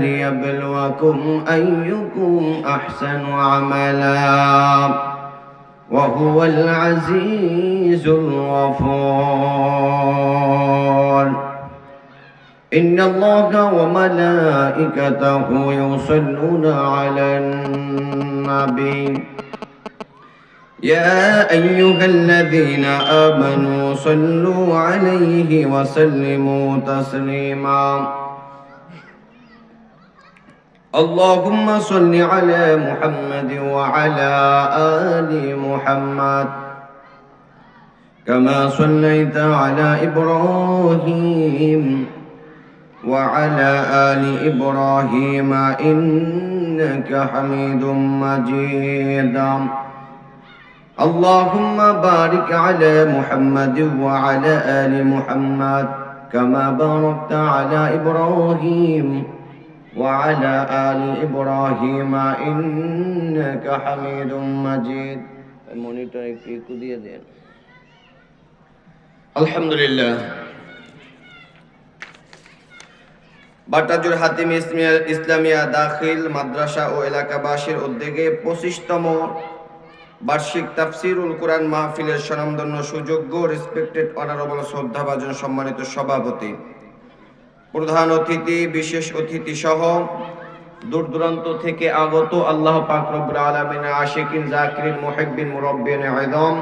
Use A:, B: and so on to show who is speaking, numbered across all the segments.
A: ليبلوكم أيكم أحسن عملا وهو العزيز الغفور. إن الله وملائكته يصلون على النبي يا أيها الذين آمنوا صلوا عليه وسلموا تسليما. اللهم صل على محمد وعلى آل محمد كما صليت على إبراهيم وعلى آل إبراهيم إنك حميد مجيد. اللهم بارك على محمد وعلى آل محمد كما باركت على إبراهيم وعلى آل إبراهيم إنك حميد مجيد. المونيটর একটু দিয়ে দেন। আলহামদুলিল্লাহ। বাটাজোর হাতিম ইসলামিয়া দাখিল মাদ্রাসা ও এলাকাবাসীর উদ্যোগে 25তম বার্ষিক তাফসিরুল কুরআন মাহফিলের স্বনামধন্য সুযোগ্য রেসপেক্টেড অনারেবল শ্রদ্ধাভাজন সম্মানিত সভাপতি, প্রধান অতিথি, বিশেষ অতিথি সহ দূর দূরান্ত থেকে আগত আল্লাহ পাক রব্বুল আলামিনের আশিকিন, জাকিরিন, মুহিব্বিন, মুরাব্বিন আযম,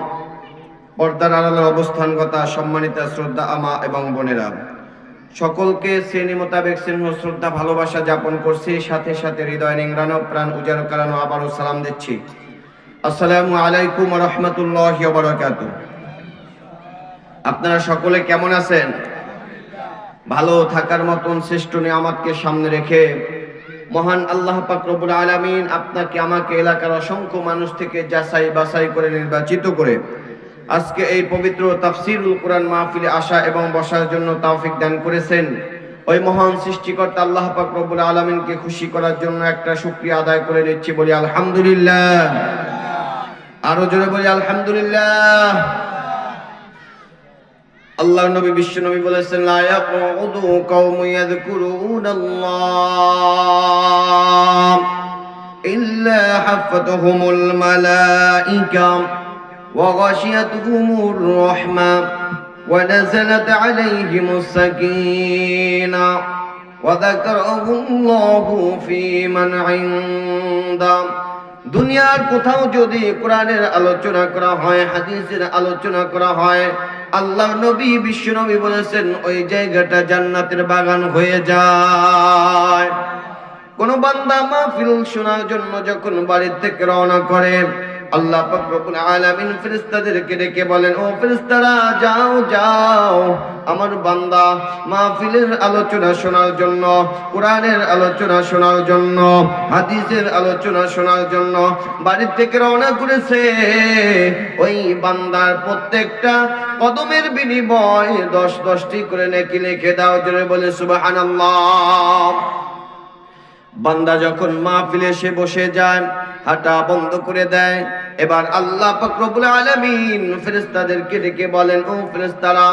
A: পর্দার আড়ালের অবস্থানগত সম্মানিত শ্রদ্ধা আমা এবং বোনেরা, সকলকে শ্রেণী মোতাবেক স্নেহ শ্রদ্ধা ভালোবাসা যাপন করছি, সাথে সাথে হৃদয় নিংড়ানো প্রাণ উজাড় করানো আবারও সালাম দিচ্ছি। আসসালামু আলাইকুম ওয়া রাহমাতুল্লাহি ওয়া বারাকাতুহু। আপনারা সকলে কেমন আছেন? ভালো থাকার মতন শ্রেষ্ঠ নিয়ামতকে সামনে রেখে মহান আল্লাহ পাক রব্বুল আলামিন আপনাকে আমাকে এলাকার অসংখ্য মানুষ থেকে যাচাই বাছাই করে নির্বাচিত করে আজকে এই পবিত্র তাফসিরুল কুরআন মাহফিলে আসা এবং বসার জন্য তৌফিক দান করেছেন। ওই মহান সৃষ্টিকর্তা আল্লাহ পাক রব্বুল আলামিনকে খুশি করার জন্য একটা শুকরিয়া আদায় করে নিচ্ছি, বলি আলহামদুলিল্লাহ। আরো জোরে বলি আলহামদুলিল্লাহ। আল্লাহর নবী বিশ্ব নবী বলেছেন, লা ইয়াকুদু কওমু ইয়াযকুরুনাল্লাহ ইল্লা হাফাতুহুমুল মালাইকা ওয়া গাশিয়াতুহুমুর রাহমা ওয়া নাযালাত আলাইহিমুস সাকিনা ওয়া যাকারাহুল্লাহু ফী মান ইনদা। দুনিয়ার কোথাও যদি কোরআনের আলোচনা করা হয়, হাদিসের আলোচনা করা হয়, আল্লাহ নবী বিশ্ব নবী বলেছেন ওই জায়গাটা জান্নাতের বাগান হয়ে যায়। কোন বান্দা মাহফিল শোনার জন্য যখন বাড়ি থেকে রওনা করে, আল্লাহ পাক রব্বুল আলামিন ফেরেশতাদেরকে ডেকে বলেন, ও ফেরেশতারা যাও যাও, আমার বান্দা মাহফিলের আলোচনা শোনার জন্য, কোরআনের আলোচনা শোনার জন্য, হাদিসের আলোচনা শোনার জন্য বাড়ি থেকে রওনা করেছে। ওই বান্দার প্রত্যেকটা কদমের বিনিময়ে 10-10টি করে নেকি লিখে দাও। জোরে বলে সুবহানাল্লাহ। বান্দা যখন মাহফিলে এসে বসে যায়, হাঁটা বন্ধ করে দেয়, এবার আল্লাহ পাক রব্বুল আলামিন ফেরেশতাদেরকে ডেকে বলেন, ও ফেরেশতারা,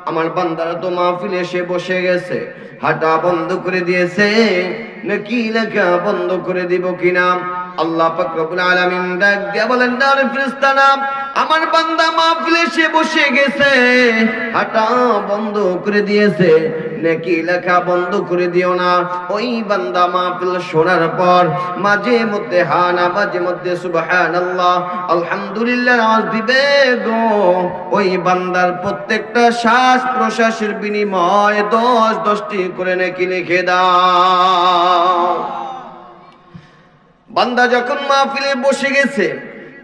A: আমার বান্দারা তো মাহফিলে এসে বসে গেছে, হাঁটা বন্ধ করে দিয়েছে, নাকি লেখা বন্ধ করে দিব কিনা? আল্লাহ পাক রব্বুল আলামিন ডাক দিয়ে বলেন, না রে ফেরেশতারা, আমার বান্দা মাহফিলে এসে বসে গেছে, হাঁটা বন্ধ করে দিয়েছে, নাকি লেখা বন্ধ করে দিও না। ওই বান্দা মাহফিল শোনার পর মাঝে মধ্যে হানা, মাঝে মধ্যে সুবহানাল্লাহ, আলহামদুলিল্লাহ আওয়াজ দিবে গো। ওই বান্দার প্রত্যেকটা শ্বাস প্রশ্বাসের বিনিময়ে 10-10টি করে নেকি লিখে দাও। বান্দা যখন মাহফিলে বসে গেছে,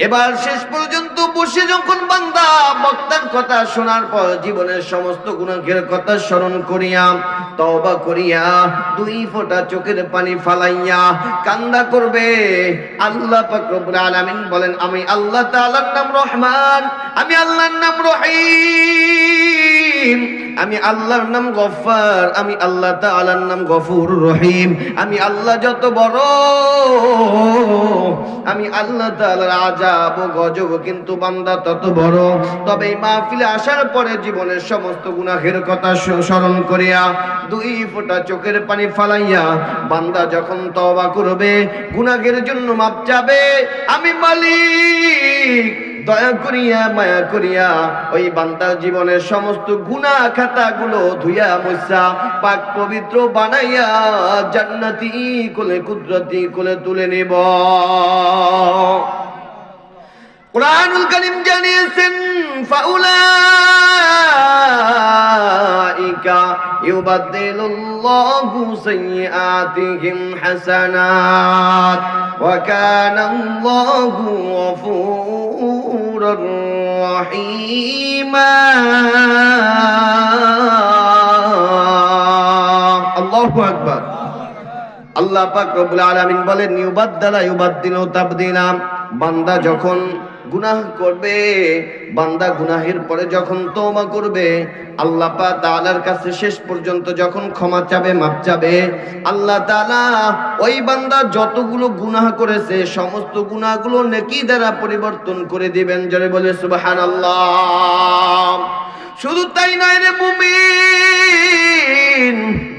A: এবার শেষ পর্যন্ত বসে যখন বান্দা বক্তার কথা শোনার পর জীবনের সমস্ত গুনাহের কথা স্মরণ করিয়া, তওবা করিয়া, 2 ফোঁটা চোখের পানি ফালাইয়া কান্না করবে, আল্লাহ পাক রব্বুল আলামিন বলেন, আমি আল্লাহ তাআলার নাম রহমান, আমি আল্লাহর নাম রহিম। আমি আল্লাহর নাম গফফার, আমি আল্লাহ তাআলার নাম গফুর রহিম। আমি আল্লাহ যত বড়, আমি আল্লাহ তাআলার আযাব ও গজব কিন্তু বান্দা তত বড়। তবে এই মাহফিলে আসার পরে জীবনের সমস্ত গুনাহের কথা স্মরণ করিয়া দুই ফোঁটা চোখের পানি ফালাইয়া বান্দা যখন তওবা করবে, গুনাহের জন্য মাপ চাবে, আমি মালিক দয়া করিয়া মায়া করিয়া ওই বান্দার জীবনের সমস্ত গুনাহ খাতাগুলো ধুইয়া মুছা পাক পবিত্র বানাইয়া জান্নাতি কোলে কুদরতি কোলে তুলে নেব। কুরআনুল কারীম জানিয়েছেন ফাউলাইকা ইউবাদদিলুল্লাহু সাইয়্যাতিহিম হাসানাত ওয়া কানাল্লাহু গফুরুর রহিমা। আল্লাহু আকবার। আল্লাহ পাক রব্বুল আলামিন বলেন ইউবাদদিলু তাবদীলা। বান্দা যখন গুনাহ করবে, বান্দা গুনাহের পরে যখন তওবা করবে, আল্লাহ পাক তাআলার কাছে শেষ পর্যন্ত যখন ক্ষমা চাবে, মাপ চাবে, আল্লাহ তাআলা ওই বান্দা যতগুলো গুনাহ করেছে সমস্ত গুনাহগুলো নেকি দ্বারা পরিবর্তন করে দিবেন। জোরে বলে সুবহানাল্লাহ। শুধু তাই নয় রে মুমিন,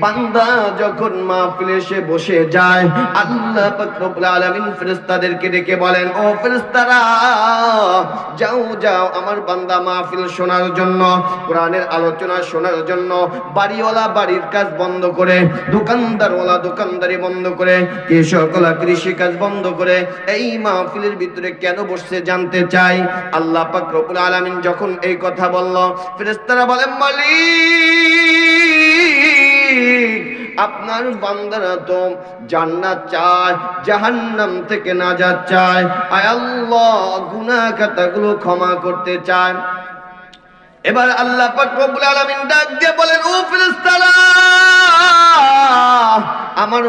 A: বান্দা যখন মাহফিলে এসে বসে যায়, আল্লাহ পাক রব্বুল আলামিন ফেরেশতাদেরকে ডেকে বলেন, ও ফেরেশতারা যাও যাও আমার বান্দা মাহফিল শোনার জন্য, কোরআনের আলোচনা শোনার জন্য বাড়িওয়ালা বাড়ির কাজ বন্ধ করে, দোকানদারওয়ালা দোকানদারি বন্ধ করে, কৃষকওয়ালা কৃষি কাজ বন্ধ করে এই মাহফিলের ভিতরে কেন বসছে জানতে চাই। আল্লাহ পাক রব্বুল আলামিন যখন এই কথা বলল, ফেরেশতারা বলেন, মালিক আপনার বান্দারা তো জান্নাত চায়, জাহান্নাম থেকে নাজাত চায়, আয় আল্লাহ গুনাহ খাতাগুলো ক্ষমা করতে চায়। এবার আল্লাহ পাক রব্বুল আলামিন ডাক দিয়ে বলেন, ও ফেরেশতারা আমার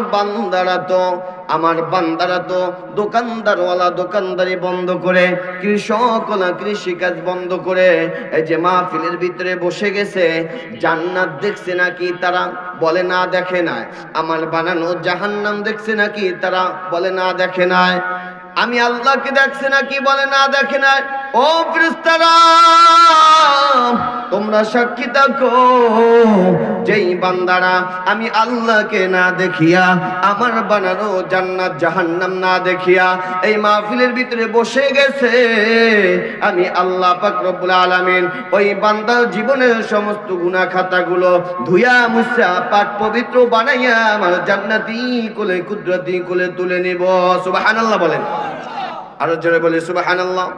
A: বান্দারা তো দোকানদারওয়ালা দোকানদারি বন্ধ করে, কৃষকওয়ালা কৃষিকাজ বন্ধ করে এই যে মাহফিলের ভিতরে বসে গেছে, জান্নাত দেখছে নাকি তারা? বলে না দেখে নাই। আমার বানানো জাহান্নাম দেখছে নাকি তারা? বলে না দেখে নাই। আমি আল্লাহকে দেখছে নাকি? বলে না দেখে নাই। ও ফেরেশতারা তোমরা সাক্ষী থাকো, যেই বান্দারা আমি আল্লাহকে না দেখিয়া, আমার বানানো জান্নাত জাহান্নাম না দেখিয়া এই মাহফিলের ভিতরে বসে গেছে, আমি আল্লাহ পাক রব্বুল আলামিন ওই বান্দার জীবনের সমস্ত গুনাহ খাতাগুলো ধুইয়া মুছা পাক পবিত্র বানাইয়া আমার জান্নাতি কোলে কুদরতি কোলে তুলে নিব। সুবহানাল্লাহ বলেন, আরো জোরে বলি সুবহানাল্লাহ।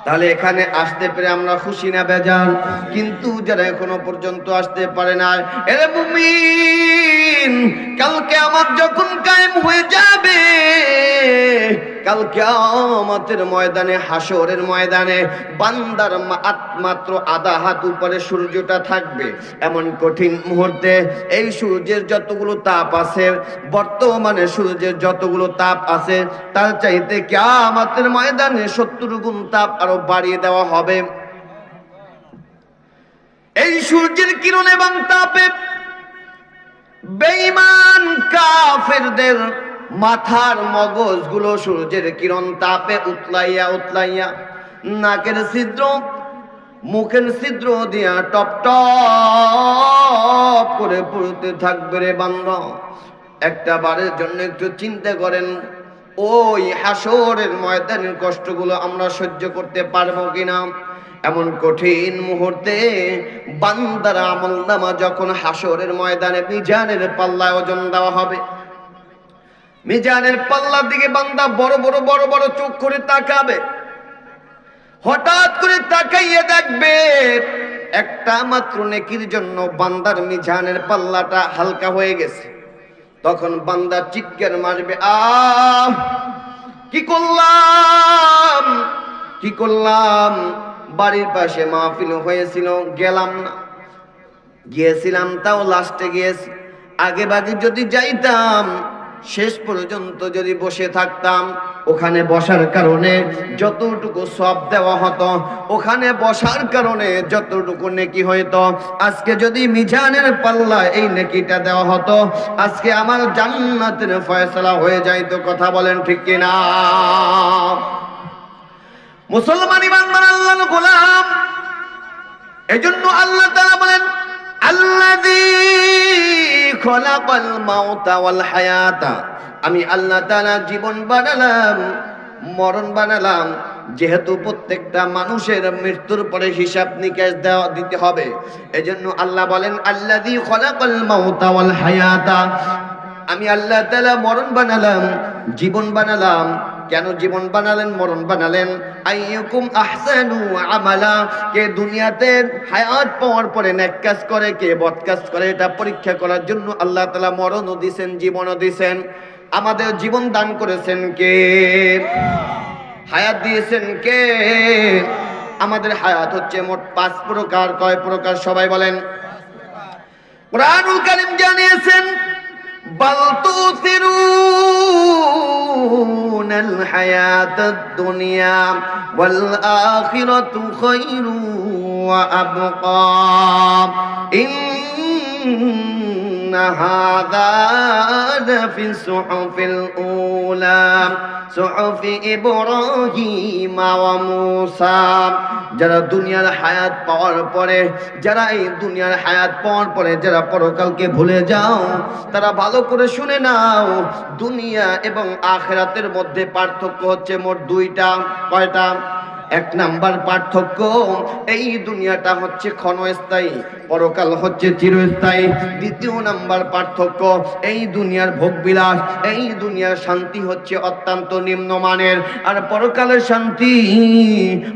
A: তাহলে এখানে আসতে পেরে আমরা খুশি না বেজান? কিন্তু যারা এখনো পর্যন্ত আসতে পারে না, এরে মুমিন, কাল কিয়ামত যখন কায়েম হয়ে যাবে, কাল কিয়ামতের ময়দানে, হাসরের ময়দানে বান্দার মাত্র আধা হাত উপরে সূর্যটা থাকবে। এমন কঠিন মুহূর্তে এই সূর্যের যতগুলো তাপ আছে, বর্তমানে সূর্যের যতগুলো তাপ আছে তার চাইতে কিয়ামতের ময়দানে 70 গুণ তাপ আরো বাড়িয়ে দেওয়া হবে। এই সূর্যের কিরণ এবং তাপে বেঈমান কাফেরদের মাথার মগজগুলো সূর্যের কিরণ তাপে উতলাইয়া উতলাইয়া নাকের ছিদ্র মুখের ছিদ্র দিয়া টপ টপ করে পড়তে থাকবে রে বান্দা। একটা বারের জন্য একটু চিন্তা করেন, ওই হাসরের ময়দানের কষ্টগুলো আমরা সহ্য করতে পারবো কিনা? এমন কঠিন মুহূর্তে বান্দার আমলনামা যখন হাসরের ময়দানে মিজানের পাল্লায় ওজন দেওয়া হবে, মিজানের পাল্লার দিকে বান্দা বড় বড় বড় বড় চোখ করে তাকাবে। হঠাৎ করে তাকাইয়ে দেখবে একটা মাত্র নেকির জন্য বান্দার মিজানের পাল্লাটা হালকা হয়ে গেছে। তখন বান্দা চিৎকার মারবে, আহ কি করলাম, কি করলাম! বাড়ির পাশে মাহফিল হয়েছিল, গেলাম না, গিয়েছিলাম তাও লাস্টে গিয়েছি, আগে বাগে যদি যাইতাম শেষ পর্যন্ত যদি বসে থাকতাম, ওখানে বসার কারণে যতটুকু সওয়াব দেওয়া হতো, ওখানে বসার কারণে যতটুকু নেকি হইতো, আজকে যদি মিজানের পাল্লা এই নেকিটা দেওয়া হতো, আজকে আমার জান্নাতের ফয়সালা হয়ে যাইতো। কথা বলেন ঠিক কিনা? মুসলমান ইমানদার আল্লাহর গোলাম, এজন্য আল্লাহ তাআলা বলেন, আল্লাযী খলাকাল মাউতা ওয়াল হায়াতা, আমি আল্লাহ তাআলা জীবন বানালাম, মরণ বানালাম। যেহেতু প্রত্যেকটা মানুষের মৃত্যুর পরে হিসাব নিকাশ দিতে হবে, এজন্য আল্লাহ বলেন আল্লাযী খলাকাল মাউতা ওয়াল হায়াতা, আমি আল্লাহ তাআলা মরণ বানালাম, জীবন বানালাম। কেন জীবন বানালেন, মরণ বানালেন? আইয়ুকুম আহসানু আমালা, কে দুনিয়াতে হায়াত পাওয়ার পরে নেক কাজ করে, কে বদ কাজ করে, এটা পরীক্ষা করার জন্য আল্লাহ তাআলা মরণও দিবেন, জীবনও দিবেন। আমাদের জীবন দান করেছেন কে? হায়াত দিয়েছেন কে? আমাদের হায়াত হচ্ছে মোট 5 প্রকার। কয় প্রকার সবাই বলেন? কুরআনুল কারীম জানিয়েছেন, বাল তুসিরুনাল হায়াতাদ দুনিয়া ওয়াল আখিরাতু খায়রু ওয়া আবকা, ইন্না হাযা লাফিস সুহুফিল উলা সুহুফি ইব্রাহিম ওয়া মূসা। যারা দুনিয়ার হায়াত পাওয়ার পরে, যারা এই দুনিয়ার হায়াত পাওয়ার পরে যারা পরকালকে ভুলে যাও, তারা ভালো করে শুনে নাও, দুনিয়া এবং আখিরাতের মধ্যে পার্থক্য হচ্ছে মোট 2টা। কয়টা? 1 নাম্বার পার্থক্য, এই দুনিয়াটা হচ্ছে ক্ষণস্থায়ী, পরকাল হচ্ছে চিরস্থায়ী। 2য় নাম্বার পার্থক্য, এই দুনিয়ার ভোগবিলাস, এই দুনিয়ার শান্তি হচ্ছে অত্যন্ত নিম্নমানের, আর পরকালের শান্তি,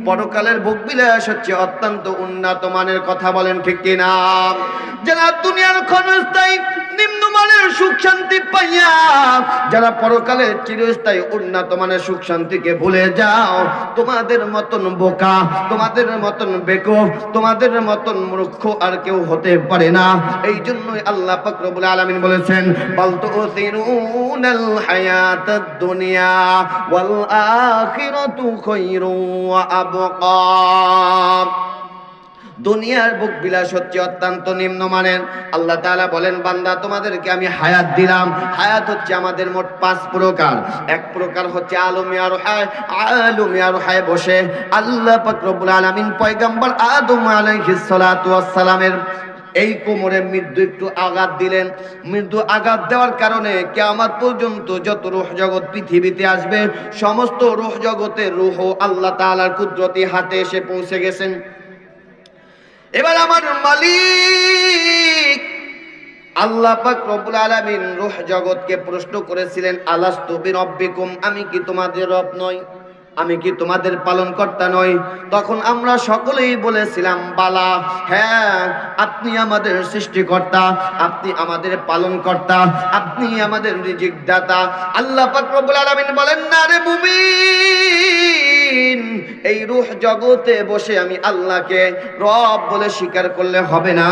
A: পরকালের ভোগবিলাস হচ্ছে অত্যন্ত উন্নত মানের। কথা বলেন ঠিক কিনা? যারা দুনিয়ার ক্ষণস্থায়ী নিম্নমানের সুখ শান্তি পাইয়া যারা পরকালের চিরস্থায়ী উন্নত মানের সুখ শান্তিকে ভুলে যাও, তোমাদের মতন বোকা, তোমাদের মতন বেকুফ, তোমাদের মতন মূর্খ আর কেউ হতে পারে না। এই জন্যই আল্লাহ পাক রব্বুল আলামিন বলেছেন, বাল তুসিরুনাল হায়াতাদ দুনিয়া ওয়াল আখিরাতু খায়রু ওয়া আবকা। দুনিয়ার ভোগ বিলাস হচ্ছে অত্যন্ত নিম্নমানের। আল্লাহ তাআলা বলেন, বান্দা তোমাদেরকে আমি হায়াত দিলাম। হায়াত হচ্ছে আমাদের মোট 5 প্রকার। 1 প্রকার হচ্ছে আলমে আরহায়, আলমে আরহায় বসে আল্লাহ পাক রব্বুল আলামিন পয়গম্বর আদম আলাইহিস সালাতু ওয়াস সালামের এই কোমরে মৃদু একটু আঘাত দিলেন। মৃদু আঘাত দেওয়ার কারণে কিয়ামত পর্যন্ত যত রূহ জগৎ পৃথিবীতে আসবে, সমস্ত রূহ জগতের রূহ আল্লাহ তাআলার কুদরতি হাতে এসে পৌঁছে গেছেন। এবার আমার মালিক আল্লাহ পাক রব্বুল আলামিন রূহ জগৎকে প্রশ্ন করেছিলেন, আলাস্তু বিরব্বিকুম, আমি কি তোমাদের রব নই? আমি কি তোমাদের পালনকর্তা নই? তখন আমরা সকলেই বলেছিলাম, বালা, হ্যাঁ আপনি আমাদের সৃষ্টিকর্তা, আপনি আমাদের পালনকর্তা, আপনি আমাদের রিজিক দাতা। আল্লাহ পাক রব্বুল আলামিন বলেন, না রে মুমিন, এই রূহ জগতে বসে আমি আল্লাহকে রব বলে স্বীকার করলে হবে না,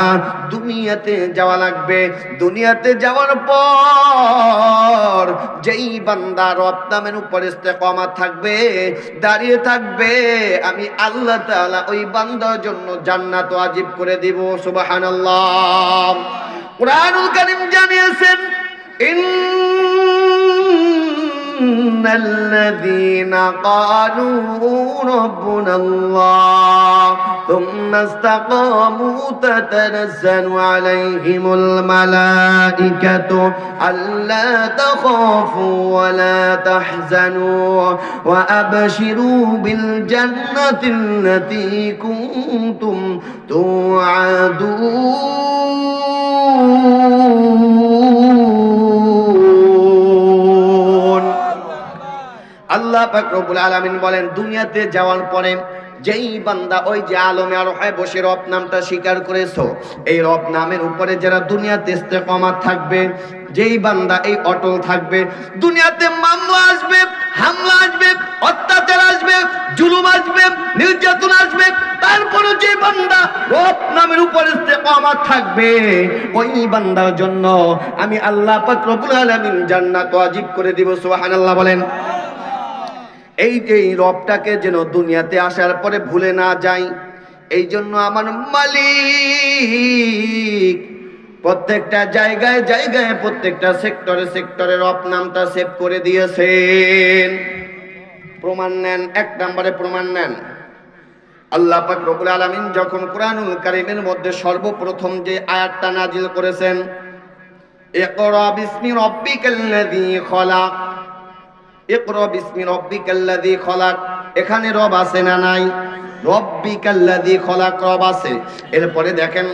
A: দুনিয়াতে যাওয়া লাগবে। দুনিয়াতে যাওয়ার পর যেই বান্দা রব নামের উপর ইস্তেকামত থাকবে, দাঁড়িয়ে থাকবে, আমি আল্লাহ তাআলা ওই বান্দার জন্য জান্নাত ওয়াজিব করে দিব। সুবহানাল্লাহ। কুরআনুল কারীম জানিয়েছেন, الذين قالوا ربنا الله ثم استقاموا تتنزل عليهم الملائكة ألا تخافوا ولا تحزنوا وأبشروا بالجنة التي كنتم توعدون। আল্লাহ পাক রব্বুল আলামিন বলেন, দুনিয়াতে যাওয়ার পরে যেই বান্দা ওই যে আলমে আরোহায় বসে রব নামটা স্বীকার করেছো, এই রব নামের উপরে যারা দুনিয়াতে ইস্তেকামাত থাকবে, যেই বান্দা এই অটল থাকবে, দুনিয়াতে মামলা আসবে, হামলা আসবে, অত্যাচার আসবে, জুলুম আসবে, নির্যাতন আসবে, তারপরে যে বান্দা রব নামের উপর ইস্তেকামাত থাকবে, ওই বান্দার জন্য আমি আল্লাহ পাক রব্বুল আলামিন জান্নাত ওয়াজিব করে দিব। সুবহানাল্লাহ বলেন। এই যে রবটাকে যেন দুনিয়াতে আসার পরে ভুলে না যাই, এই জন্য আমার মালিক প্রত্যেকটা জায়গায় জায়গায় প্রত্যেকটা সেক্টরে সেক্টরে রব নামটা সেভ করে দিয়েছেন। প্রমাণ নেন, এক নম্বরে প্রমাণ নেন। আল্লাহ পাক রব্বুল আলামিন যখন কুরআনুল কারীমের মধ্যে সর্বপ্রথম যে আয়াতটা নাজিল করেছেন, ইকরা বিসমি রাব্বিকাল্লাযী খলাক, ইকরা বিসমি রাব্বিকাল্লাযী খলাক, এখানে রব আছে না নাই? রাব্বিকাল্লাযী খলাক, রব আছে। এরপরে দেখেন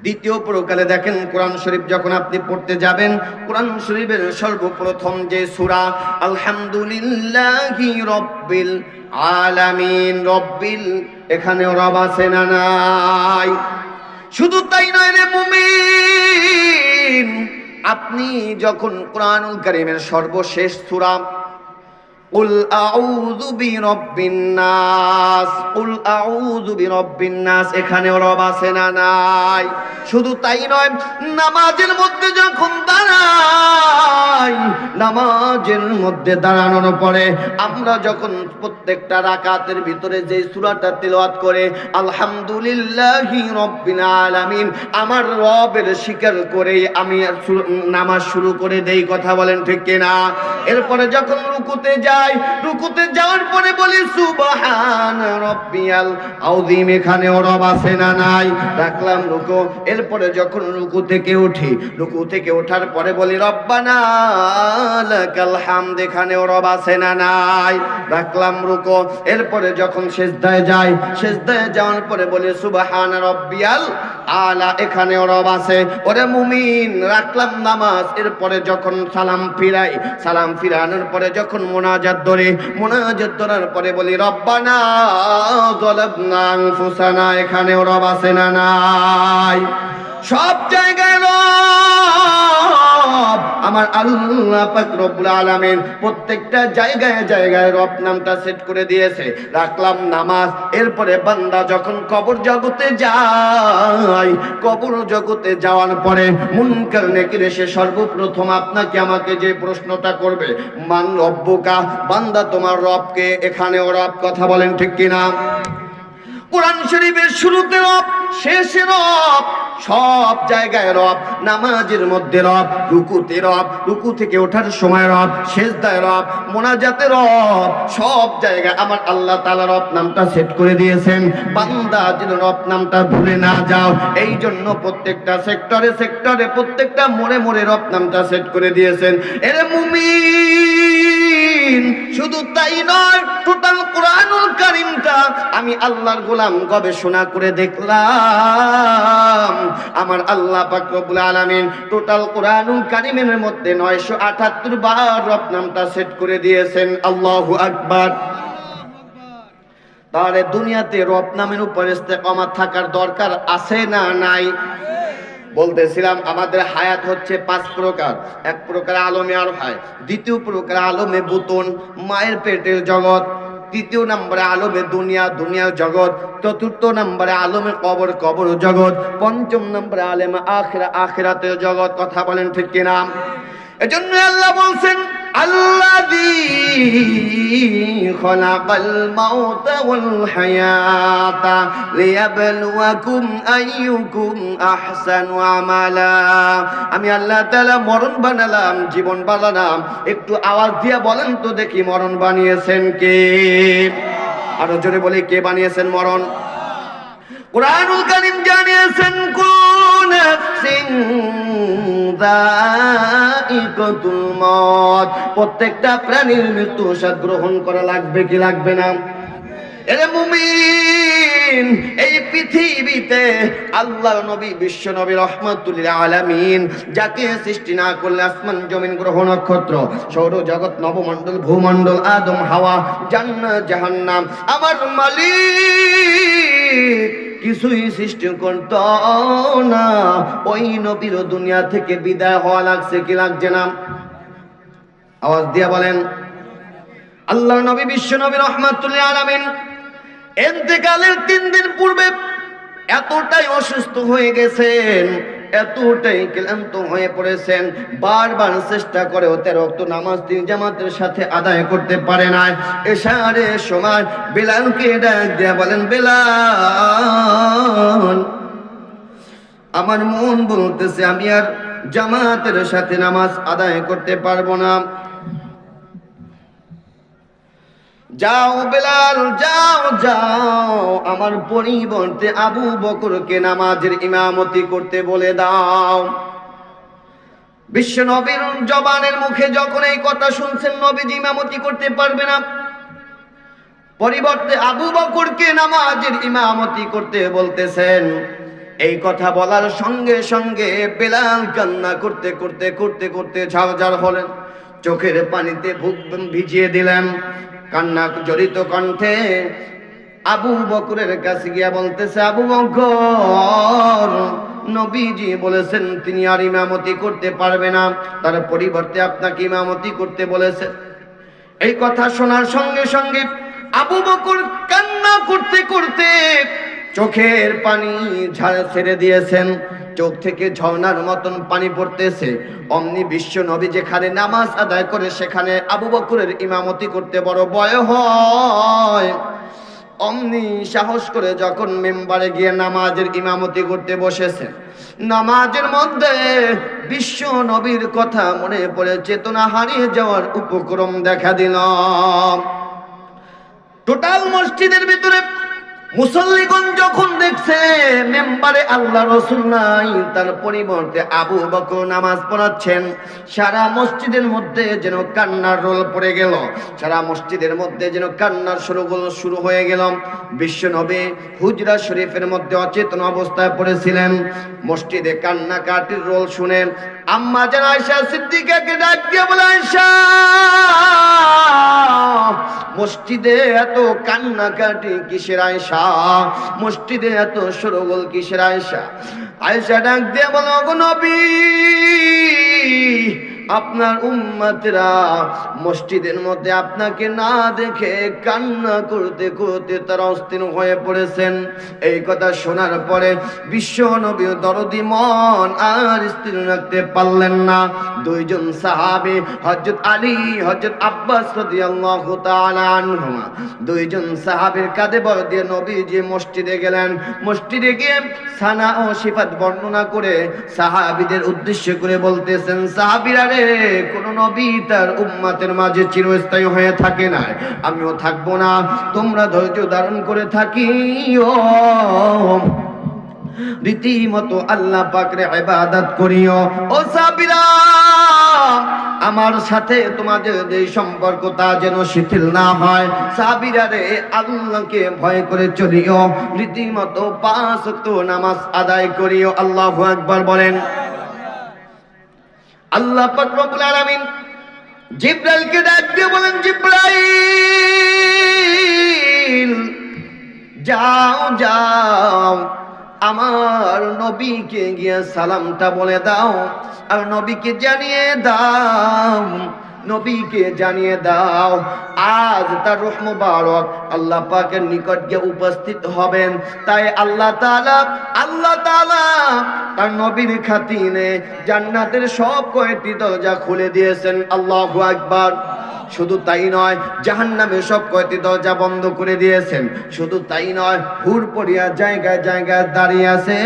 A: দ্বিতীয় প্রকারে দেখেন, কোরআন শরীফ যখন আপনি পড়তে যাবেন, কোরআন শরীফের সর্বপ্রথম যে সূরা আলহামদুলিল্লাহি রাব্বিল আলামিন, রব্বিল, এখানে রব আছে না নাই? শুধু তাই নয় রে মুমিন, আপনি যখন কোরআনুল কারীমের সর্বশেষ সূরা কুল আউযু বিরাব্বিন নাস, কুল আউযু বিরাব্বিন নাস, এখানেও রব আছে না নাই? শুধু তাই নয়, নামাজের মধ্যে যখন দাঁড়াই, নামাজের মধ্যে দাঁড়ানোর পরে আমরা যখন প্রত্যেকটা রাকাতের ভিতরে যে সূরাটা তিলাওয়াত করে আলহামদুলিল্লাহি রাব্বিল আলামিন, আমার রবের স্বীকার করে আমি নামাজ শুরু করে দেই। কথা বলেন ঠিক কিনা? এরপরে যখন রুকুতে যাই, রুকুতে যাওয়ার পরে বলি সুবহান রাব্বিয়াল আযীম, এখানেও রব আছে না নাই? রাখলাম রুকু। এরপরে যখন রুকু থেকে উঠি, রুকু থেকে ওঠার পরে বলি রব্বানা লাকাল হামদ, এখানেও রব আছে না নাই? রাখলাম রুকু। এরপরে যখন সিজদায় যাই, সিজদায় যাওয়ার পরে বলি সুবহান রাব্বিয়াল আলা, এখানেও রব আছে। ওরে মুমিন, রাখলাম নামাজ। এরপরে যখন সালাম ফিরাই, সালাম ফিরানোর পরে যখন মুনাজাত ধরে, মুনাজাত ধরার পরে বলি রব্বানা যালামনা আনফুসানা, এখানেও রব আছে না নাই? সব জায়গায় রব আমার আল্লাহ পাক রব্বুল আলামিন প্রত্যেকটা জায়গায় জায়গায় রব নামটা সেট করে দিয়েছে। রাখলাম নামাজ। এরপরে বান্দা যখন কবর জগতে যায়, কবর জগতে যাওয়ার পরে মুনকার নেকির এসে সর্বপ্রথম আপনাকে আমাকে যে প্রশ্নটা করবে, মান রব্বুকা, বান্দা তোমার রবকে, এখানেও রব। কথা বলেন ঠিক কিনা? কোরআন শরীফের শুরুতে রব, শেষে রব, সব জায়গায় রব। নামাজের মধ্যে রব, রুকুতে রব, রুকু থেকে ওঠার সময় রব, সিজদায় রব, মুনাজাতে রব, সব জায়গায় আমার আল্লাহ তাআলা রব নামটা সেট করে দিয়েছেন। বান্দা যেন রব নামটা ভুলে না যাও, এই জন্য প্রত্যেকটা সেক্টরে সেক্টরে প্রত্যেকটা মোড়ে মোড়ে রব নামটা সেট করে দিয়েছেন। এরে মুমিন, শুধু তাই নয়, টোটাল কোরআনুল কারীমটা আমি আল্লাহর গোলাম গবেষণা করে দেখলাম, আমার আল্লাহ পাক রব্বুল আলামিন টোটাল কোরআনুল কারীমের মধ্যে 978 বার রব নামটা সেট করে দিয়েছেন। আল্লাহু আকবার। তাহলে দুনিয়াতে রব নামের উপর ইস্তেকামাত থাকার দরকার আছে না নাই? বলতেছিলাম আমাদের হায়াত হচ্ছে 5 প্রকার। এক প্রকার আলমে আরহায়, দ্বিতীয় প্রকার আলমে বুতুন, মায়ের পেটের জগৎ, তৃতীয় নম্বরে আলমে দুনিয়া, দুনিয়ার জগৎ, চতুর্থ নম্বরে আলমে কবর, কবর জগৎ, পঞ্চম নম্বরে আলেমে আখিরা, আখিরাতের জগৎ। কথা বলেন ঠিক কিনা? এজন্য আল্লাহ বলছেন আল্লাযী খালাকাল মাউতা ওয়াল হায়াতা লিয়াবলুয়াকুম আইয়ুকুম আহসানু আমালা। আমি আল্লাহ তাআলা মরণ বানালাম, জীবন বানালাম। একটু আওয়াজ দিয়ে বলেন তো দেখি, মরণ বানিয়েছেন কে? আরো জোরে বলি, কে বানিয়েছেন মরণ? কুরআনুল কারীম জানিয়েছেন কুল্লু নাফসিন যায়িকাতুল মউত, প্রত্যেকটা প্রাণীর মৃত্যু স্বাদ গ্রহণ করা লাগবে কি লাগবে না? এরে মুমিন, আলামিন এই পৃথিবীতে আল্লাহর নবী বিশ্ব নবী রাহমাতুল লিল আলামিন যাকে সৃষ্টি না করলে আসমান জমিন গ্রহ নক্ষত্র সৌরজগৎ নবমণ্ডল ভূমণ্ডল আদম হাওয়া জান্নাত জাহান্নাম আমার মালিক কিছুই সৃষ্টি করত না, ওই নবীর দুনিয়া থেকে বিদায় হওয়া লাগছে কি লাগছে না? আওয়াজ দিয়া বলেন। আল্লাহর নবী বিশ্ব নবী রাহমাতুল লিল আলামিন ইন্তেকালের 3 দিন পূর্বে এতটাই অসুস্থ হয়ে গেছেন, এতটাই ক্লান্ত হয়ে পড়েছেন, বারবার চেষ্টা করেও 13 ওয়াক্ত নামাজ তিনি জামাতের সাথে আদায় করতে পারে না। এশারের সময় বেলালকে ডাক দিয়ে বলেন, বেলাল আমার মন বলতেছে আমি আর জামাতের সাথে নামাজ আদায় করতে পারবো না। যাও বেলাল যাও যাও, আমার পরিবর্তে আবু বকরকে নামাজের ইমামতি করতে বলে দাও। বিশ্ব নবীর জবানের মুখে যখন এই কথা শুনছেন নবীজি ইমামতি করতে পারবে না, পরিবর্তে আবু বকরকে নামাজের ইমামতি করতে বলতেছেন, এই কথা বলার সঙ্গে সঙ্গে বেলাল কান্না করতে করতে করতে করতে ঝারঝার হলেন, চোখের পানিতে বুক ভিজিয়ে দিলেন। কান্না জড়িত কণ্ঠে আবু বকরের কাছে গিয়া বলতেছে, আবু বকর নবীজি বলেছেন তিনি আর ইমামতি করতে পারবে না, তার পরিবর্তে আপনাকে ইমামতি করতে বলেছেন। এই কথা শোনার সঙ্গে সঙ্গে আবু বকর কান্না করতে করতে চোখের পানি ছেড়ে দিয়েছেন, চোখ থেকে ঝর্ণার মতন পানি পড়তেছে। অমনি বিশ্ব নবী যেখানে নামাজ আদায় করে সেখানে আবু বকরের ইমামতি করতে বড় ভয় হয়। অমনি সাহস করে যখন মেম্বারে গিয়ে নামাজের ইমামতি করতে বসেছে, নামাজের মধ্যে বিশ্ব নবীর কথা মনে পড়ে চেতনা হারিয়ে যাওয়ার উপক্রম দেখা দিল। টোটাল মসজিদের ভিতরে মুসল্লিগণ যখন দেখছে মেম্বারে আল্লাহ রাসূল নাই, তার পরিবর্তে আবু বকর নামাজ পড়াচ্ছেন, সারা মসজিদের মধ্যে যেন কান্নার রোল পড়ে গেল, সারা মসজিদের মধ্যে যেন কান্নার শুরু হয়ে গেল। বিশ্ব নবী হুজরা শরীফের মধ্যে অচেতন অবস্থায় পড়েছিলেন। মসজিদে কান্নাকাটির রোল শুনে আম্মা জান আয়েশা সিদ্দিকাকে ডাক দিয়ে বলে, আয়েশা মসজিদে এত কান্নাকাটি কিসের আয়েশা, মসজিদে এত শোরগোল কিসের আয়েশা? আয়েশা ডাক দিয়ে বলো, গো নবী আপনার উম্মতরা মসজিদের মধ্যে আপনাকে না দেখে কান্না করতে করতে তারা অস্থির হয়ে পড়েছেন। এই কথা শোনার পরে বিশ্ব নবী দরদি মন আর স্থির রাখতে পারলেন না। দুইজন সাহাবী হযরত আলী হযরত আব্বাস রাদিয়াল্লাহু তাআলা আনহুমা, দুইজন সাহাবীর কাঁধে ভর দিয়ে নবীজি মসজিদে গেলেন। মসজিদে গিয়ে সানা ও সিফাত বর্ণনা করে সাহাবীদের উদ্দেশ্য করে বলতেছেন, সাহাবীরা রে, কোন নবী তার উম্মতের মাঝে চিরস্থায়ী হয়ে থাকে না, আমিও থাকবো না, তোমরা ধৈর্য ধারণ করে থাকিও, রীতিমতো আল্লাহ পাকের ইবাদত করিও। ও সাহাবীরা আমার সাথে তোমাদের এই সম্পর্কটা যেন শিথিল না হয়। সাহাবীরা রে, আল্লাহকে ভয় করে চলিও, রীতিমতো 5 ওয়াক্ত নামাজ আদায় করিও। আল্লাহু আকবার বলেন। আল্লাহ পাক রব্বুল আলামিন জিবরাইলকে ডাক দিয়ে বলেন, জিবরাইল যাও যাও আমার নবীকে গিয়ে সালামটা বলে দাও, আর নবীকে জানিয়ে দাও, নবীকে জানিয়ে দাও আজ তার রূহ মুবারক আল্লাহ পাকের নিকট গিয়ে উপস্থিত হবেন। তাই আল্লাহ তাআলা তার নবীর খাতিরে জান্নাতের সব কয়টি দরজা খুলে দিয়েছেন। আল্লাহু আকবার। শুধু তাই নয়, জাহান্নামের সব কয়টি দরজা বন্ধ করে দিয়েছেন। শুধু তাই নয়, হুর পড়িয়া জায়গায় জায়গায় দাঁড়িয়ে আছে,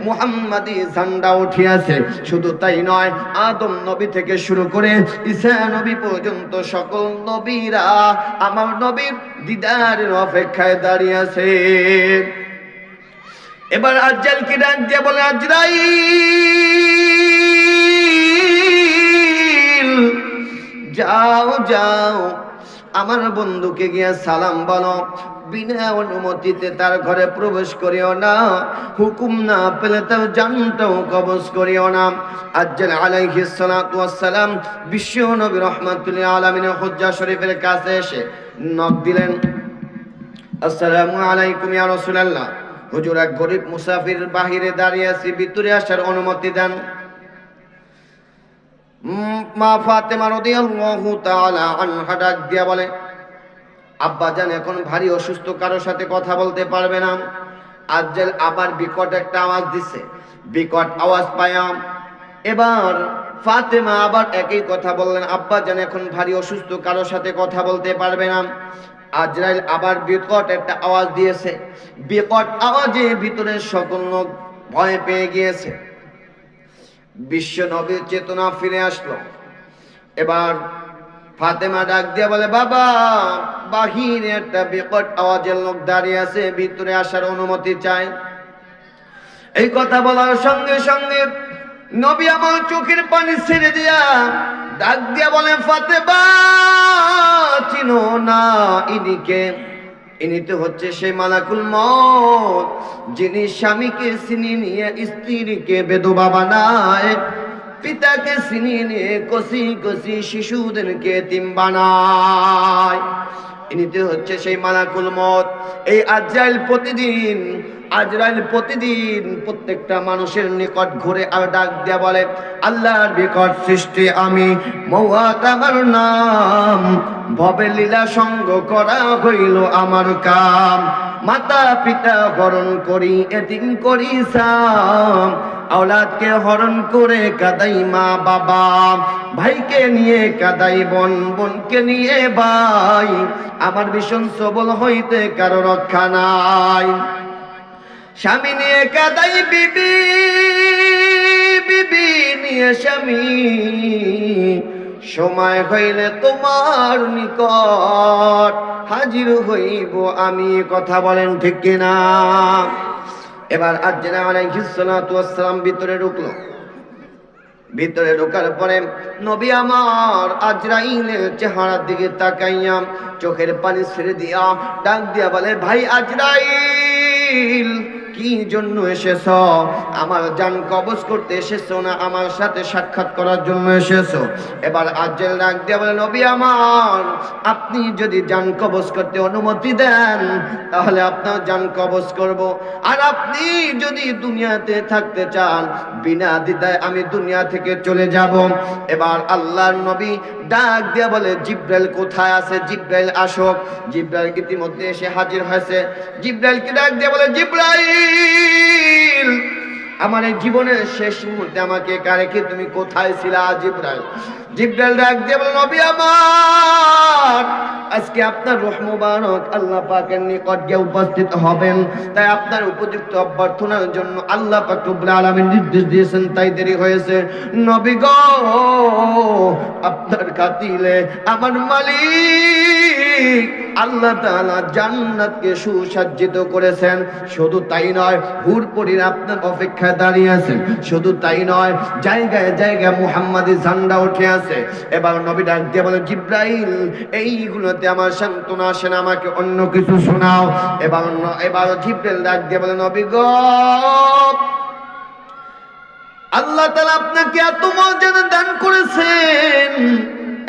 A: মুহাম্মাদি ঝান্ডা উঠিয়াছে। শুধু তাই নয়, আদম নবী থেকে শুরু করে ঈসা নবী পর্যন্ত সকল নবীরা আমার নবীর দিদারের অপেক্ষায় দাঁড়িয়ে আছে। এবার আজ্জালকে ডাক দিয়ে বলে, আজরাইল যাও যাও আমার বন্ধুকে গিয়ে সালাম বলো, বিনা অনুমতিতে তার ঘরে প্রবেশ করিও না, হুকুম না পেলে তার জানটাও কবজ করিও না। আজ্জাল আলাইহিস সালাতু ওয়াস সালাম বিশ্ব নবী রাহমাতুল আলামিনের হুজ্জা শরীফের কাছে এসে নক দিলেন, আসসালামু আলাইকুম ইয়া রাসূলুল্লাহ। হুজুর, এক গরীব মুসাফির বাহিরে দাঁড়িয়ে আছি, ভিতরে আসার অনুমতি দেন। মা ফাতেমা রাদিয়াল্লাহু তাআলা আনহা ডাক দিয়া বলে, আব্বা জান এখন ভারী অসুস্থ, কারো সাথে কথা বলতে পারবে না। আজ্জাল আবার বিকট একটা আওয়াজ দিছে। বিকট আওয়াজ পায়া এবার ফাতেমা আবার একই কথা বললেন, আব্বা জান এখন ভারী অসুস্থ, কারো সাথে কথা বলতে পারবে না। আজরাইল আবার বিকট একটা আওয়াজ দিয়েছে। বিকট আওয়াজে ভিতরে সকল লোক ভয় পেয়ে গিয়েছে। বিশ্ব নবীর চেতনা ফিরে আসলো। এবার ফাতেমা ডাক দিয়ে বলে, বাবা, বাহিরে একটা বিকট আওয়াজের লোক দাঁড়িয়ে আছে, ভিতরে আসার অনুমতি চাই। এই কথা বলার সঙ্গে সঙ্গে নবী আমার চোখের পানি ছেড়ে দিয়া ডাক দিয়া বলে, ফাতেমা, চিনো না ইনিকে? ইনি তো হচ্ছে সেই মালাকুল মউত, যিনি স্বামীকে ছিনিয়ে নিয়ে স্ত্রীকে বেদবা বানায়, পিতাকে ছিনিয়ে নিয়ে কষি কষি শিশুদেরকে এতিম বানায়। ইনি তো হচ্ছে সেই মালাকুল মউত। এই আজরাইল প্রতিদিন প্রত্যেকটা মানুষের নিকট ঘুরে আর ডাক দিয়া বলে, আল্লাহর বিকট সৃষ্টি আমি, মওয়াত আমার নাম, ভবে লীলা সঙ্গ করা হইল আমার কাম। মাতা পিতা হরণ করি, এতিম করি সাম, আওলাদকে হরণ করে কাদাই মা বাবা, ভাইকে নিয়ে কাদাই বোন, বোনকে নিয়ে ভাই, আমার ভীষণ সবল হইতে কারো রক্ষা নাই। স্বামী নিয়ে কাদাই বিবি, বিবি নিয়ে স্বামী, সময় হইলে তোমার নিকট হাজির হইব আমি। কথা বলেন ঠিক কিনা? এবার আজ্জাল আলাইহিস সালাতু ওয়াস সালাম ভিতরে ঢুকলো। ভিতরে ঢোকার পরে নবী আমার আজরাইলের চেহারার দিকে তাকাইয়া চোখের পানি ছেড়ে দিয়া ডাক দিয়া বলে, ভাই আজরাইল, কি জন্য এসেছ? আমার জান কবজ করতে এসেছো না আমার সাথে সাক্ষাৎ করার জন্য এসেছো? এবার আজ্জাল ডাক দিয়া বলে, নবী আমার, আপনি যদি জান কবজ করতে অনুমতি দেন তাহলে আপনার জান কবজ করব, আর আপনি যদি দুনিয়াতে থাকতে চান বিনা দ্বিধায় আমি দুনিয়া থেকে চলে যাব। এবার আল্লাহর নবী ডাক দিয়া বলে, জিব্রাইল কোথায় আছে? জিব্রাইল আসো। জিব্রাইল ইতিমধ্যে এসে হাজির হয়েছে। জিব্রাইলকে ডাক দিয়া বলে, জিব্রাইল, আমার এই জীবনের শেষ মুহূর্তে আমাকে একা রেখে তুমি কোথায় ছিলা? জিব্রাইল ডাক দিয়ে বলে, নবী আমার, আজকে আপনার রূহ মুবারক আল্লাহ পাকের নিকট গিয়ে উপস্থিত হবেন, তাই আপনার উপযুক্ত অভ্যর্থনার জন্য আল্লাহ পাক রব্বুল আলামিন নির্দেশ দিয়েছেন, তাই দেরি হয়েছে। নবী গো, আপনার খাতিরে আমার মালিক আল্লাহ তাআলা জান্নাতকে সুসজ্জিত করেছেন। শুধু তাই নয়, হুর পরীরা আপনার অপেক্ষায় দাঁড়িয়ে আছেন। শুধু তাই নয়, জায়গায় জায়গায় মুহাম্মাদি ঝান্ডা উঠে আছে। এবার নবী ডাক দিয়ে বলে, জিব্রাইল, এইগুলোতে আমার সান্ত্বনা আসে না, আমাকে অন্য কিছু শোনাও। এবার জিব্রাইল ডাক দিয়ে বলে, নবী গো, আল্লাহ তাআলা আপনাকে এত মর্যাদা দান করেছেন,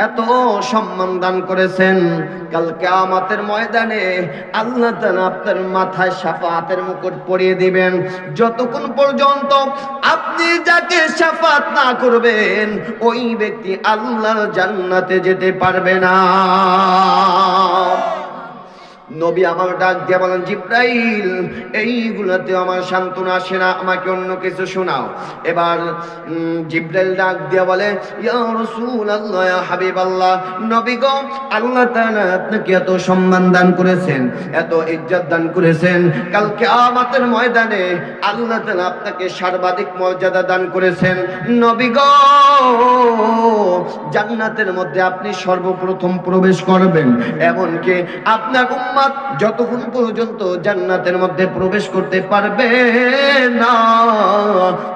A: এত সম্মান দান করেছেন, কাল কিয়ামতের ময়দানে আল্লাহ তাআলা আপনার মাথায় শাফাআতের মুকুট পরিয়ে দিবেন। যতক্ষণ পর্যন্ত আপনি যাকে শাফাআত না করবেন ওই ব্যক্তি আল্লাহর জান্নাতে যেতে পারবে না। নবী আমার ডাক দিয়ে বলেন, জিব্রাইল, এইগুলোতে আমার সান্ত্বনা আসে না, আমাকে অন্য কিছু শোনাও। এবার জিব্রাইল ডাক দিয়ে বলে, ইয়া রাসূলুল্লাহ, ইয়া হাবিবাল্লাহ, নবী গো, আল্লাহ তাআলা আপনাকে এত সম্মান দান করেছেন, এত ইজ্জত দান করেছেন, কাল কিয়ামতের ময়দানে আল্লাহ তাআলা আপনাকে সর্বাধিক মর্যাদা দান করেছেন। নবী গো, জান্নাতের মধ্যে আপনি সর্বপ্রথম প্রবেশ করবেন, এমনকি আপনার উম্মত যতক্ষণ পর্যন্ত জান্নাতের মধ্যে প্রবেশ করতে পারবে না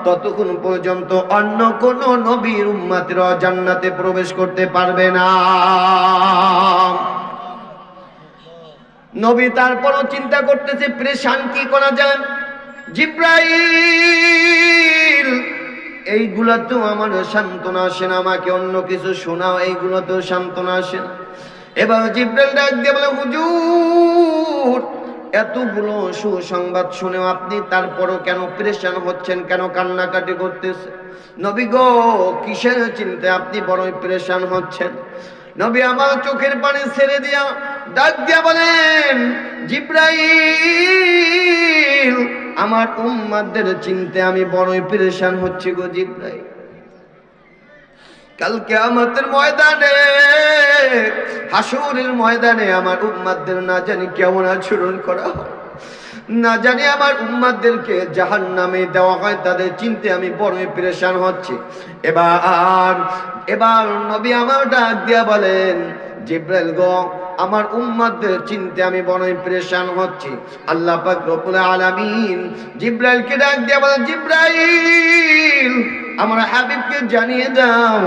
A: ততক্ষণ পর্যন্ত অন্য কোন নবীর উম্মতরা জান্নাতে প্রবেশ করতে পারবে না। নবী তারপরও চিন্তা করতেছে পেরেশান কি করা যায়। জিব্রাইল, এইগুলা তো আমার সান্ত্বনা আসে না, আমাকে অন্য কিছু শোনাও, এইগুলো তো সান্ত্বনা আসে না। এবার জিব্রাইল ডাক দিয়ে বলে, হুজুর এতগুলো সুসংবাদ শুনেও আপনি তারপরও কেন পেরেশান হচ্ছেন, কেন কান্নাকাটি করতেছেন? নবী গো, কিসের চিন্তায় আপনি বড়ই পেরেশান হচ্ছেন? নবী আমার চোখের পানি ছেড়ে দিয়া ডাক দিয়া বলেন, জিব্রাইল আমার উম্মতদের চিন্তায় আমি বড়ই পেরেশান হচ্ছি গো জিব্রাইল। কাল কিয়ামতের ময়দানে, হাসরের ময়দানে আমার উম্মতদের না জানি কেমন আচরণ করা হয়, না জানি আমার উম্মতদেরকে জাহান্নামে দেওয়া হয়, তাদের চিন্তায় আমি বড়ই পেরেশান হচ্ছি। এবার নবী আমার ডাক দিয়া বলেন, জিব্রাইল গো, আমার উম্মতদের চিন্তায় আমি বড়ই পেরেশান হচ্ছি। আল্লাহ পাক রব্বুল আলামিন জিব্রাইলকে ডাক দিয়া বলেন, জিব্রাইল আমার হাবিবকে জানিয়ে দাও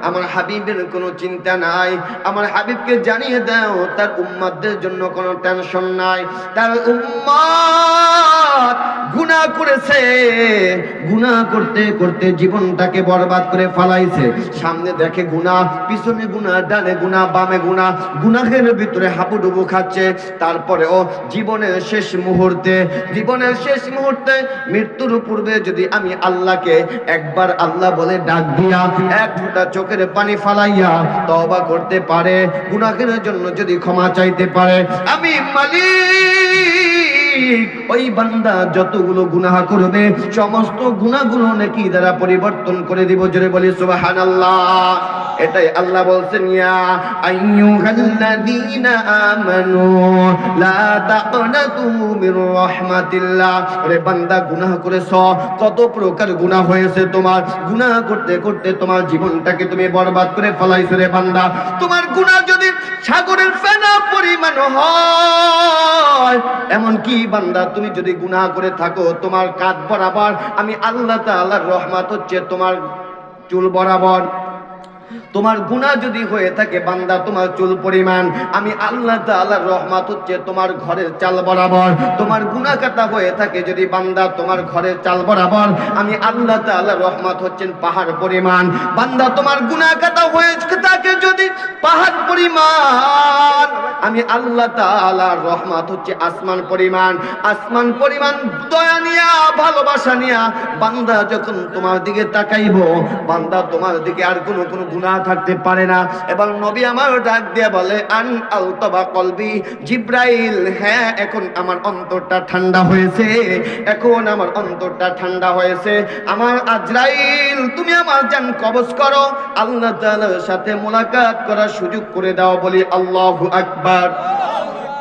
A: আমার হাবিবের কোনো চিন্তা নাই, আমার হাবিবকে জানিয়ে দাও তার উম্মতদের জন্য কোনো টেনশন নাই। তার উম্মত গুনাহ করেছে, গুনাহ করতে করতে জীবনটাকে বরবাদ করে ফেলাইছে। সামনে দেখে গুনাহ, পিছনে গুনাহ, ডানে গুনাহ, বামে গুনাহ, গুনাহের ভিতরে হাবুডুবু খাচ্ছে। তারপরেও জীবনের শেষ মুহূর্তে মৃত্যুর পূর্বে যদি আমি আল্লাহকে একবার আল্লাহ বলে ডাক দিয়া এক ফোঁটা চোখের পানি ফালাইয়া তওবা করতে পারে, গুনাহের জন্য যদি ক্ষমা চাইতে পারে, আমি মালিক ওই বান্দা যতগুলো গুনাহ করবে সমস্ত গুনাহগুলো নেকি দ্বারা পরিবর্তন করে দিব। জোরে বলি সুবহানাল্লাহ। এটাই আল্লাহ বলছেন, ইয়া আইয়ুহাল্লাযীনা আমানু লা তাকনাতু মির রাহমাতিল্লাহ। ওরে বান্দা, গুনাহ করেছো, কত প্রকার গুনাহ হয়েছে তোমার, গুনাহ করতে করতে তোমার জীবনটাকে তুমি বরবাদ করে ফেলাইছো রে বান্দা। তোমার গুনাহ যদি সাগরের ফেনা পরিমাণ হয়, এমন কি বান্দা তুমি যদি গুনাহ করে থাকো তোমার কাঁধ বরাবর, আমি আল্লাহ তাআলার রহমত হচ্ছে তোমার চুল বরাবর। তোমার গুনাহ যদি হয়ে থাকে বান্দা তোমার চুল পরিমাণ, আমি আল্লাহ তাআলার রহমত হচ্ছে তোমার ঘরের চাল বরাবর। তোমার গুনাহ কাটা হয়ে থাকে যদি বান্দা তোমার ঘরের চাল বরাবর, আমি আল্লাহ তাআলার রহমত হচ্ছেন পাহাড় পরিমাণ। বান্দা তোমার গুনাহ কাটা হয়ে থাকে যদি পাহাড় পরিমাণ, আমি আল্লাহ তাআলার রহমত হচ্ছে আসমান পরিমাণ। আসমান পরিমাণ দয়া নিয়া, ভালোবাসা নিয়া বান্দা যখন তোমার দিকে তাকাইবো, বান্দা তোমার দিকে আর কোনো গুনাহ থাকতে পারে না। এবং নবী আমার ডাক দিয়ে বলে, আন আলতাবা কলবি। জিব্রাইল, হ্যাঁ এখন আমার অন্তরটা ঠান্ডা হয়েছে, এখন আমার অন্তরটা ঠান্ডা হয়েছে। আমার আজরাইল, তুমি আমার জান কবজ করো, আল্লাহ তাআলার সাথে মুলাকাত করার সুযোগ করে দাও। বলি আল্লাহু আকবার।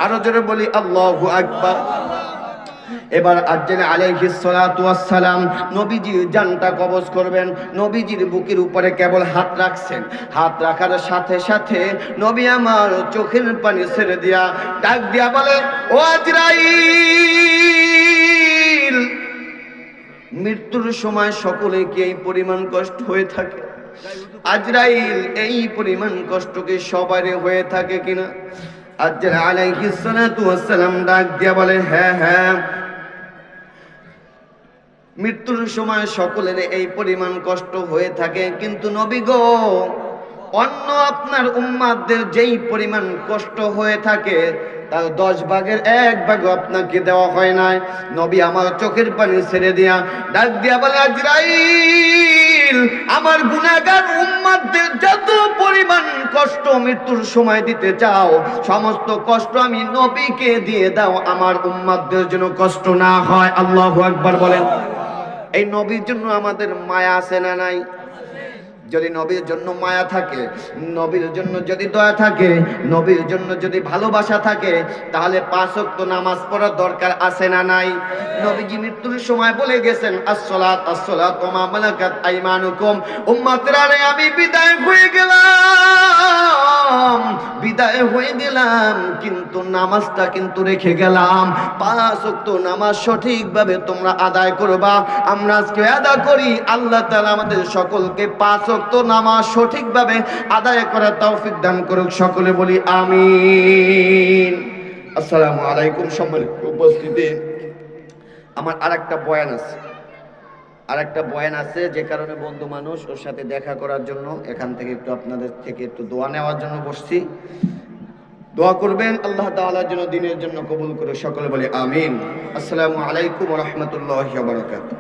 A: আরো জোরে বলি আল্লাহু আকবার। এবার আজ্জাল আলাইহিস সালাতু ওয়াস সালাম নবীজির জানটা কবজ করবেন। নবীজির বুকের উপরে কেবল হাত রাখছেন, হাত রাখার সাথে সাথে নবী আমার চোখের পানি ছেড়ে দিয়া ডাক দিয়া বলে, ও আজরাইল, মৃত্যুর সময় সকলে কি এই পরিমাণ কষ্ট হয়ে থাকে? আজরাইল, এই পরিমাণ কষ্ট কি সবারই হয়ে থাকে কিনা? আজ্জাল আলাইহিস সালাতু ওয়াস সালাম ডাক দিয়া বলে, হ্যাঁ হ্যাঁ, মৃত্যুর সময় সকলের এই পরিমাণ কষ্ট হয়ে থাকে, কিন্তু নবী গো, অন্য আপনার উম্মাতদের যেই পরিমাণ কষ্ট হয়ে থাকে তার 10 ভাগের 1 ভাগ আপনাকে দেওয়া হয় নাই। নবী আমার চোখের পানি ছেড়ে দিয়া ডাক দিয়া বলে, আজরাইল, আমার গুনাহগার উম্মাতদের যত পরিমাণ কষ্ট মৃত্যুর সময় দিতে চাও, সমস্ত কষ্ট আমি নবীকে দিয়ে দাও, আমার উম্মাতদের যেন কষ্ট না হয়। আল্লাহু আকবার বলেন। এই নবীর জন্য আমাদের মায়া আছে না নাই? যদি নবীর জন্য মায়া থাকে, নবীর জন্য যদি দয়া থাকে, নবীর জন্য যদি ভালোবাসা থাকে, তাহলে 5 ওয়াক্ত নামাজ পড়ার দরকার আছে না নাই? নবীজি মৃত্যুর সময় বলে গেছেন, আসসালাত আসসালাত ওয়া মা মালাকাত আইমানুকুম। উম্মতরা রে, আমি বিদায় হয়ে গেলাম, কিন্তু নামাজটা কিন্তু রেখে গেলাম। 5 ওয়াক্ত নামাজ সঠিকভাবে তোমরা আদায় করবা। আমরা আজকে আদায় করি, আল্লাহ তাআলা আমাদের সকলকে 5 ওয়াক্ত নামাজ সঠিকভাবে আদায় করার তৌফিক দান করুক। সকলে বলি আমিন। আসসালামু আলাইকুম সম্মানিত উপস্থিতি। আমার আরেকটা বয়ান আছে যে কারণে বন্ধু মানুষ ওর সাথে দেখা করার জন্য এখান থেকে একটু আপনাদের থেকে একটু দোয়া নেওয়ার জন্য বসছি। দোয়া করবেন আল্লাহ তাআলার জন্য, দিনের জন্য কবুল করে সকলে বলি আমিন। আসসালামু আলাইকুম ওয়া রাহমাতুল্লাহি ওয়া বারাকাতুহু।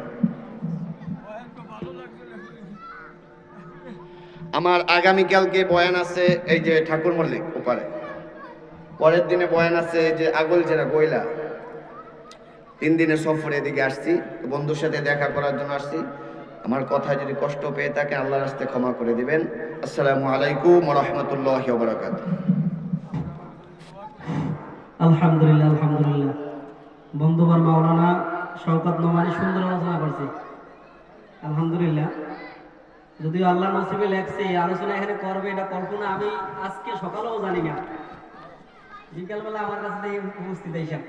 A: আমার আগামীকালকে বয়ান আছে এই যে ঠাকুর মল্লিক ওপারে, পরের দিনে বয়ান আছে এই যে আগলজেরা গয়লা। 3 দিনের সফরে এদিকে আসছি, বন্ধুর সাথে দেখা করার জন্য আসছি। আমার কথায় যদি কষ্ট পেয়ে থাকে আল্লাহর রাস্তায় ক্ষমা করে দিবেন। আসসালামু আলাইকুম ওয়া রাহমাতুল্লাহি ওয়া বারাকাতুহু।
B: আলহামদুলিল্লাহ আলহামদুলিল্লাহ। বন্ধুবার মাওলানা শওকত নোমানী সুন্দর আলোচনা করছে, আলহামদুলিল্লাহ। যদিও আল্লাহ নসিবে লেখছে এই আলোচনা এখানে করবে, এটা কল্পনা আমি আজকে সকালেও জানি না, বিকালবেলা আমার কাছে উপস্থিত হয়েছেন।